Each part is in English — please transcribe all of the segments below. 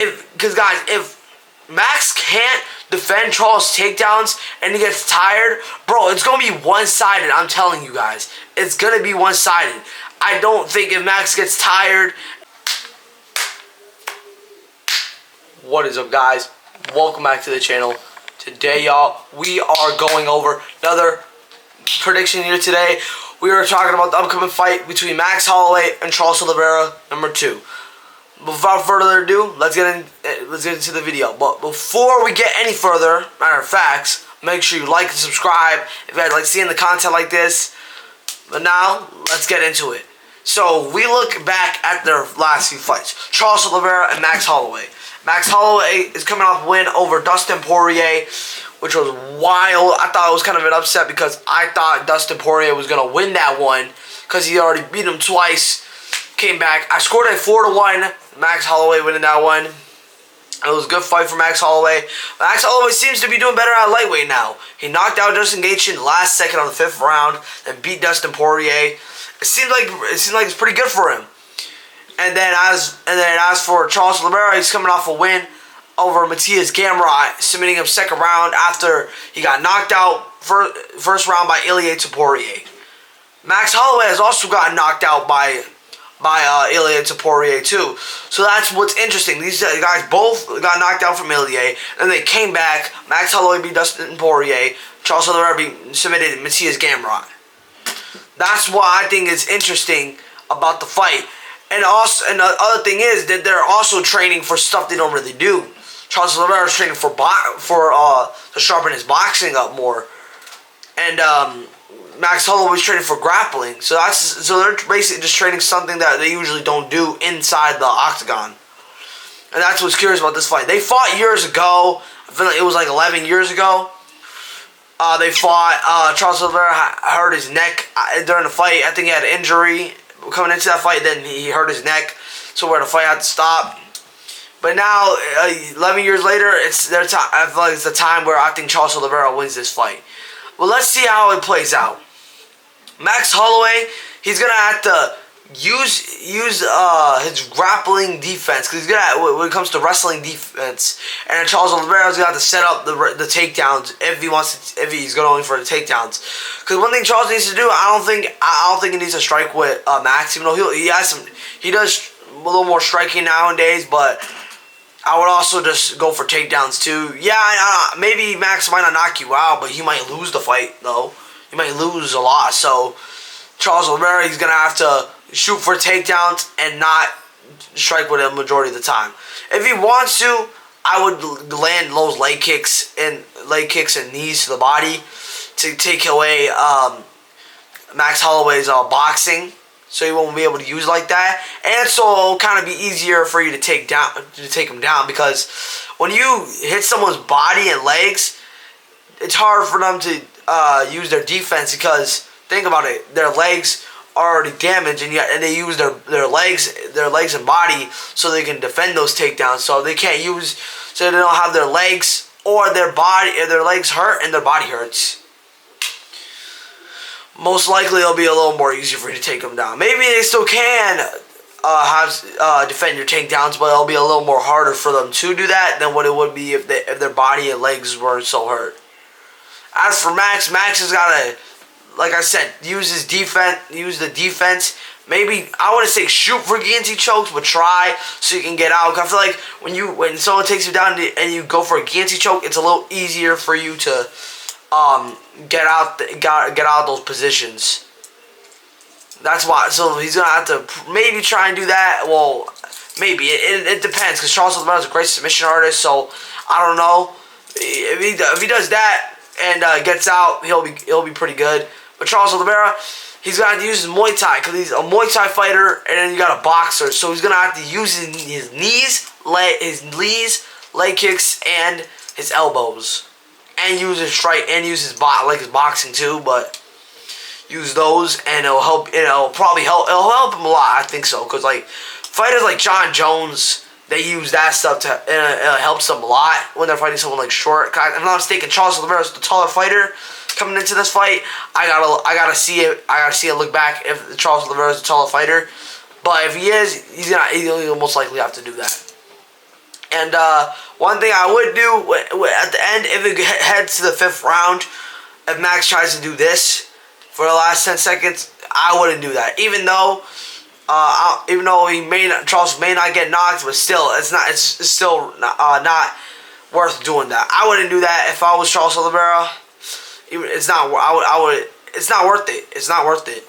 Because guys, if Max can't defend Charles' takedowns and he gets tired, bro, it's going to be one-sided. I'm telling you guys. It's going to be one-sided. I don't think if Max gets tired. What is up, guys? Welcome back to the channel. Today, y'all, we are going over another prediction here today. We are talking about the upcoming fight between Max Holloway and Charles Oliveira, number 2. Without further ado, let's get into the video. But before we get any further, matter of fact, make sure you like and subscribe if you guys like seeing the content like this. But now, let's get into it. So, we look back at their last few fights. Charles Oliveira and Max Holloway. Max Holloway is coming off a win over Dustin Poirier, which was wild. I thought it was kind of an upset because I thought Dustin Poirier was going to win that one because he already beat him twice. Came back. I scored a 4-1. Max Holloway winning that one. It was a good fight for Max Holloway. Max Holloway seems to be doing better at lightweight now. He knocked out Justin Gaethje in the last second of the 5th round and beat Dustin Poirier. It seems like it's pretty good for him. And then as for Charles Oliveira, he's coming off a win over Matthias Gamrot, submitting him 2nd round after he got knocked out first round by Ilia Topuria. Max Holloway has also gotten knocked out by Ilia Topuria too. So that's what's interesting. These guys both got knocked out from Ilia, and they came back. Max Holloway beat Dustin Poirier. Charles Oliveira submitted Matthias Gamrot. That's what I think is interesting about the fight. And also, and the other thing is that they're also training for stuff they don't really do. Charles Oliveira is training to sharpen his boxing up more, and Max Holloway is training for grappling. So they're basically just training something that they usually don't do inside the octagon. And that's what's curious about this fight. They fought years ago. I feel like it was like 11 years ago. They fought. Charles Oliveira hurt his neck during the fight. I think he had an injury coming into that fight. Then he hurt his neck, so where the fight had to stop. But now, 11 years later, it's their time. I feel like it's the time where I think Charles Oliveira wins this fight. Well, let's see how it plays out. Max Holloway, he's gonna have to use his grappling defense because he's good at when it comes to wrestling defense. And Charles Oliveira's gonna have to set up the takedowns if he's going for the takedowns. Because one thing Charles needs to do, I don't think he needs to strike with Max, even though he does a little more striking nowadays, but I would also just go for takedowns too. Yeah, maybe Max might not knock you out, but he might lose the fight though. He might lose a lot. So Charles Oliveira, he's gonna have to shoot for takedowns and not strike with him majority of the time. If he wants to, I would land those leg kicks and knees to the body to take away Max Holloway's boxing. So he won't be able to use like that, and so it'll kind of be easier for you to take him down because when you hit someone's body and legs, it's hard for them to use their defense because think about it, their legs are already damaged, and they use their legs and body so they can defend those takedowns. So they can't use, so they don't have their legs or their legs hurt and their body hurts. Most likely, it'll be a little more easier for you to take them down. Maybe they still can defend your takedowns, but it'll be a little more harder for them to do that than what it would be if their body and legs weren't so hurt. As for Max has got to, like I said, use the defense. Maybe, I wouldn't say shoot for guillotine chokes, but try so you can get out. I feel like when someone takes you down and you go for a guillotine choke, it's a little easier for you to get out those positions. That's why. So he's gonna have to maybe try and do that. Well, maybe it depends because Charles Oliveira is a great submission artist. So I don't know if he does that and gets out, he'll be pretty good. But Charles Oliveira, he's gonna have to use his Muay Thai because he's a Muay Thai fighter, and then you got a boxer. So he's gonna have to use his knees, leg kicks, and his elbows. And use his strike and use his boxing too, but use those and it'll help. It'll help him a lot. I think so, because like fighters like John Jones, they use that stuff to it helps them a lot when they're fighting someone like short. If I'm not mistaken, Charles Oliveira is the taller fighter coming into this fight. I gotta see it. Look back if Charles Oliveira is the taller fighter, but if he is, he'll most likely have to do that. And one thing I would do at the end, if it heads to the 5th round, if Max tries to do this for the last 10 seconds, I wouldn't do that. Even though Charles may not get knocked, but still, it's still not worth doing that. I wouldn't do that if I was Charles Oliveira. It's not worth it. It's not worth it.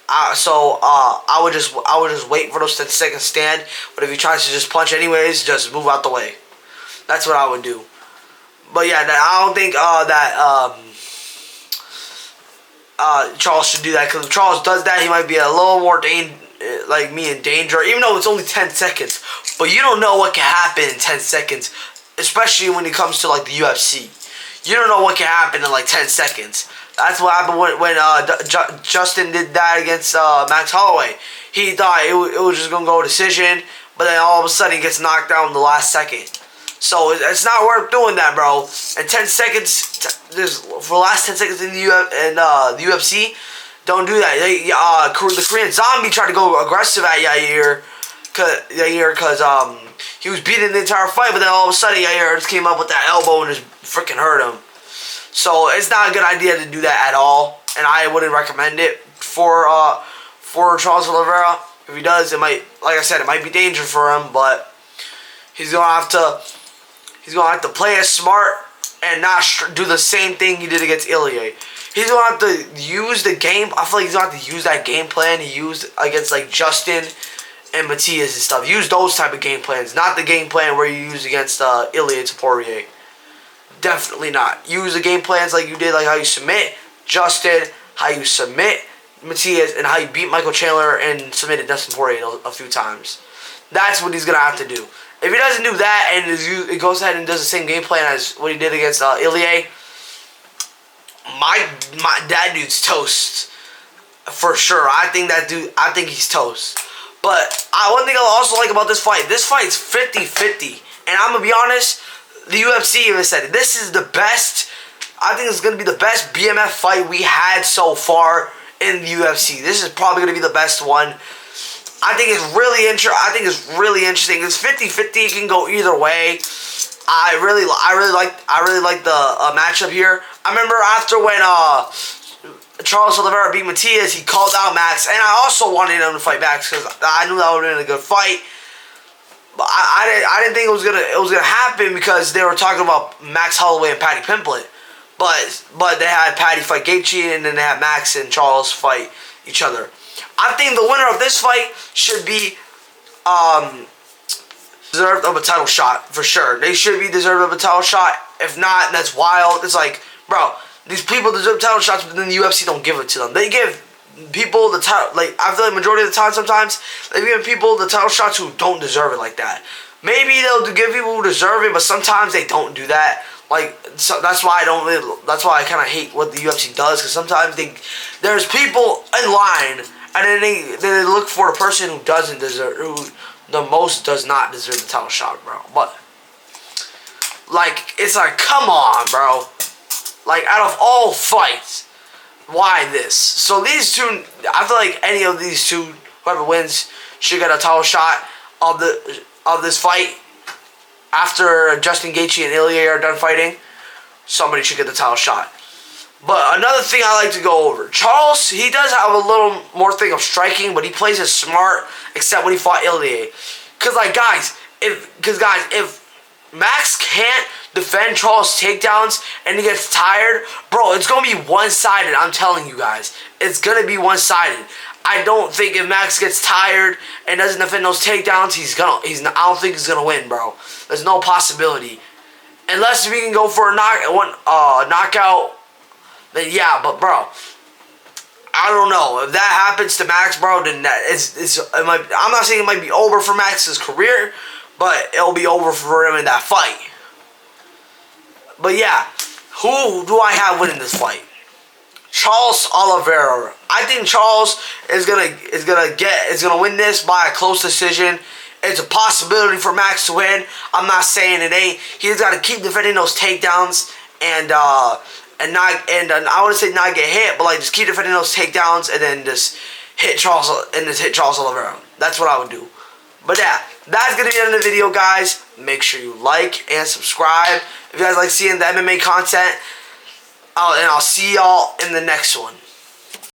I would just wait for those 10 seconds stand. But if he tries to just punch anyways, just move out the way. That's what I would do. But yeah, I don't think Charles should do that, because if Charles does that, he might be a little more like me in danger. Even though it's only 10 seconds, but you don't know what can happen in 10 seconds, especially when it comes to like the UFC. You don't know what can happen in like 10 seconds. That's what happened when Justin did that against Max Holloway. He thought it was just going to go decision, but then all of a sudden he gets knocked down in the last second. So it's not worth doing that, bro. And 10 seconds, for the last 10 seconds in the UFC, don't do that. The Korean Zombie tried to go aggressive at Yair, because he was beating the entire fight, but then all of a sudden Yair just came up with that elbow and just freaking hurt him. So it's not a good idea to do that at all, and I wouldn't recommend it for Charles Oliveira. If he does, it might, like I said, it might be danger for him, but he's gonna have to play it smart and not do the same thing he did against Ilya. He's gonna have to use the game. I feel like he's gonna have to use that game plan he used against like Justin and Matias and stuff. Use those type of game plans, not the game plan where you use against Ilya Taporia. Definitely not. Use the game plans like you did, like how you submit Justin, how you submit Matias, and how you beat Michael Chandler and submitted Dustin Poirier a few times. That's what he's gonna have to do. If he doesn't do that and he goes ahead and does the same game plan as what he did against Ilya, that dude's toast for sure. I think he's toast. But one thing I also like about this fight's 50-50, and I'm gonna be honest. The UFC even said it. This is the best. I think it's going to be the best BMF fight we had so far in the UFC. This is probably going to be the best one. I think it's really interesting. It's 50-50. It can go either way. I really like the matchup here. I remember after when Charles Oliveira beat Matias, he called out Max, and I also wanted him to fight Max because I knew that would have been a good fight. But I didn't think it was gonna happen, because they were talking about Max Holloway and Paddy Pimblett, but they had Paddy fight Gaethje, and then they had Max and Charles fight each other. I think the winner of this fight should be deserved of a title shot for sure. They should be deserved of a title shot. If not, that's wild. It's like, bro, these people deserve title shots, but then the UFC don't give it to them. They give people the title, like, I feel like majority of the time sometimes they give people the title shots who don't deserve it like that. Maybe they'll give people who deserve it, but sometimes they don't do that. Like, so that's why I kind of hate what the UFC does, because sometimes there's people in line, and then they look for a person who the most does not deserve the title shot, bro. But like, it's like, come on, bro. Like, out of all fights, why this? So these two, I feel like any of these two, whoever wins, should get a title shot of this fight. After Justin Gaethje and Ilya are done fighting, somebody should get the title shot. But another thing I like to go over, Charles, he does have a little more thing of striking, but he plays it smart, except when he fought Ilya. Cause guys, if Max can't defend Charles' takedowns and he gets tired, bro, it's gonna be one-sided. I'm telling you guys, it's gonna be one-sided. I don't think if Max gets tired and doesn't defend those takedowns, I don't think he's gonna win, bro. There's no possibility, unless we can go for a knockout. Then yeah, but bro, I don't know if that happens to Max, bro. Then I'm not saying it might be over for Max's career, but it'll be over for him in that fight. But yeah, who do I have winning this fight? Charles Oliveira. I think Charles is gonna win this by a close decision. It's a possibility for Max to win. I'm not saying it ain't. He's got to keep defending those takedowns and I wouldn't say not get hit, but like just keep defending those takedowns and then just hit Charles Oliveira. That's what I would do. But yeah, that's going to be the end of the video, guys. Make sure you like and subscribe if you guys like seeing the MMA content. And I'll see y'all in the next one.